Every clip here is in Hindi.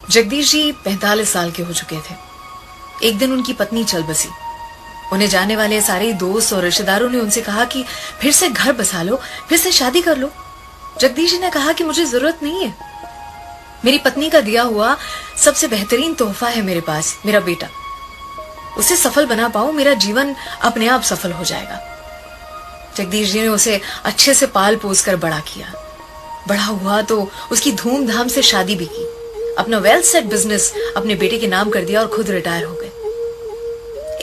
जगदीश जी 45 साल के हो चुके थे। एक दिन उनकी पत्नी चल बसी। उन्हें जाने वाले सारे दोस्त और रिश्तेदारों ने उनसे कहा कि फिर से घर बसा लो, फिर से शादी कर लो। जगदीश जी ने कहा कि मुझे जरूरत नहीं है। मेरी पत्नी का दिया हुआ सबसे बेहतरीन तोहफा है मेरे पास, मेरा बेटा। उसे सफल बना पाऊं, मेरा जीवन अपने आप सफल हो जाएगा। जगदीश जी ने उसे अच्छे से पाल पोस कर बड़ा किया। बड़ा हुआ तो उसकी धूमधाम से शादी भी की। अपना वेल सेट बिजनेस अपने बेटे के नाम कर दिया और खुद रिटायर हो गए।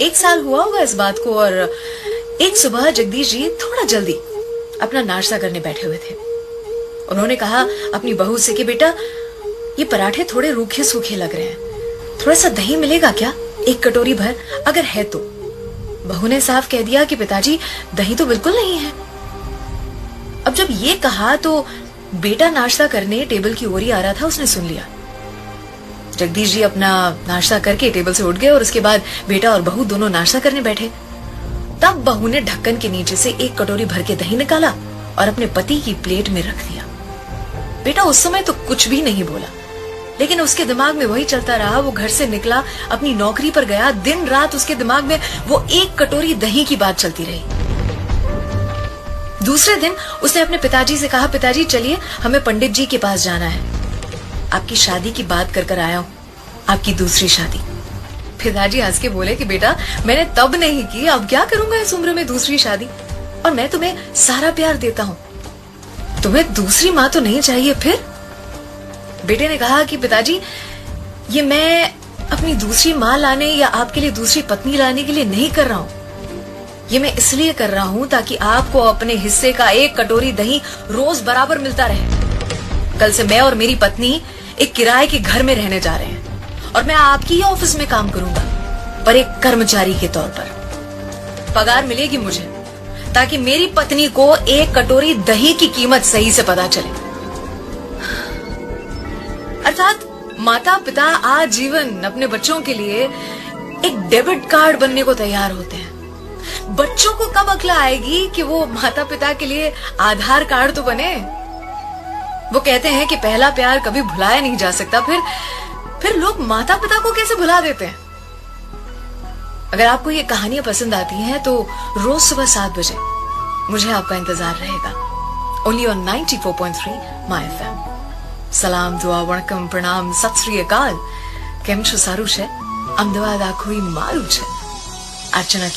1 साल हुआ होगा इस बात को और एक सुबह जगदीश जी थोड़ा जल्दी अपना नाश्ता करने बैठे हुए थे। उन्होंने कहा अपनी बहू से कि बेटा, ये पराठे थोड़े रूखे सूखे लग रहे हैं, थोड़ा सा दही मिलेगा क्या, 1 कटोरी भर अगर है तो। बहू ने साफ कह दिया कि पिताजी दही तो बिल्कुल नहीं है। अब जब ये कहा तो बेटा नाश्ता करने टेबल की ओर ही आ रहा था, उसने सुन लिया। जगदीश जी अपना नाश्ता करके टेबल से उठ गए और उसके बाद बेटा और बहू दोनों नाश्ता करने बैठे। तब बहू ने ढक्कन के नीचे से 1 कटोरी भर के दही निकाला और अपने पति की प्लेट में रख दिया। बेटा उस समय तो कुछ भी नहीं बोला, लेकिन उसके दिमाग में वही चलता रहा। वो घर से निकला, अपनी नौकरी पर गया, दिन रात उसके दिमाग में वो 1 कटोरी दही की बात चलती रही। दूसरे दिन उसने अपने पिताजी से कहा, पिताजी चलिए हमें पंडित जी के पास जाना है, आपकी शादी की बात कर आया हूं, आपकी दूसरी शादी। पिताजी हंस के बोले कि बेटा मैंने तब नहीं की, अब क्या करूंगा इस उम्र में दूसरी शादी, और मैं तुम्हें सारा प्यार देता हूं, तुम्हें दूसरी माँ तो नहीं चाहिए फिर। बेटे ने कहा कि पिताजी ये मैं अपनी दूसरी माँ लाने या आपके लिए दूसरी पत्नी लाने के लिए नहीं कर रहा हूं, ये मैं इसलिए कर रहा हूं ताकि आपको अपने हिस्से का 1 कटोरी दही रोज बराबर मिलता रहे। कल से मैं और मेरी पत्नी एक किराए के घर में रहने जा रहे हैं और मैं आपकी ही ऑफिस में काम करूंगा, पर एक कर्मचारी के तौर पर। पगार मिलेगी मुझे ताकि मेरी पत्नी को 1 कटोरी दही की कीमत सही से पता चले। अर्थात माता पिता आजीवन अपने बच्चों के लिए एक डेबिट कार्ड बनने को तैयार होते हैं। बच्चों को कब अक्ल आएगी कि वो माता पिता के लिए आधार कार्ड तो बने। वो कहते हैं कि पहला प्यार कभी भुलाया नहीं जा सकता, फिर लोग माता पिता को कैसे भुला देते हैं। अगर आपको ये कहानियां पसंद आती हैं तो रोज सुबह 7 बजे मुझे आपका इंतजार रहेगा, ओनली ऑन 94.3 माय एफएम। सलाम, दुआ, वणकम, प्रणाम, सत श्री अकाल। केम छो सारू छे? अमदावाद आखोई मारू छे। अर्चना की